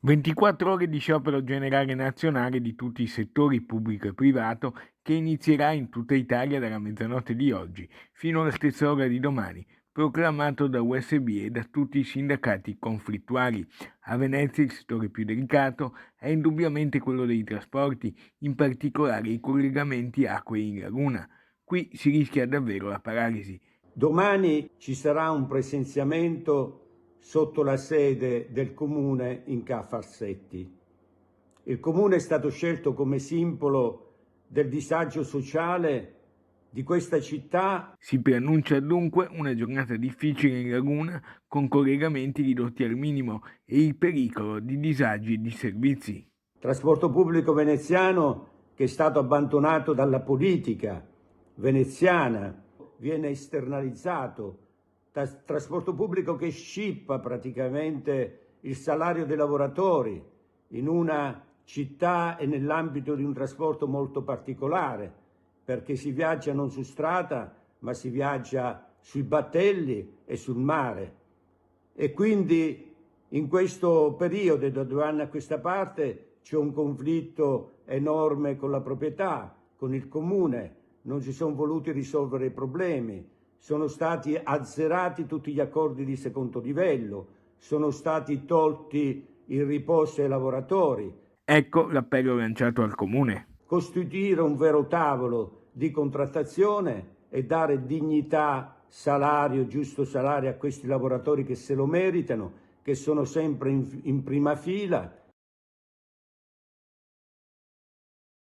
24 ore di sciopero generale nazionale di tutti i settori pubblico e privato che inizierà in tutta Italia dalla mezzanotte di oggi fino alla stessa ora di domani, proclamato da USB e da tutti i sindacati conflittuali. A Venezia il settore più delicato è indubbiamente quello dei trasporti, in particolare i collegamenti acque in laguna. Qui si rischia davvero la paralisi. Domani ci sarà un presenziamento sotto la sede del Comune in Ca' Farsetti. Il Comune è stato scelto come simbolo del disagio sociale di questa città. Si preannuncia dunque una giornata difficile in laguna con collegamenti ridotti al minimo e il pericolo di disagi di servizi. Trasporto pubblico veneziano che è stato abbandonato dalla politica veneziana, viene esternalizzato, trasporto pubblico che scippa praticamente il salario dei lavoratori in una città e nell'ambito di un trasporto molto particolare, perché si viaggia non su strada, ma si viaggia sui battelli e sul mare. E quindi in questo periodo, da 2 anni a questa parte, c'è un conflitto enorme con la proprietà, con il comune, non si sono voluti risolvere i problemi, sono stati azzerati tutti gli accordi di secondo livello, sono stati tolti il riposo ai lavoratori. Ecco l'appello lanciato al comune. Costituire un vero tavolo di contrattazione e dare dignità, salario, giusto salario a questi lavoratori che se lo meritano, che sono sempre in prima fila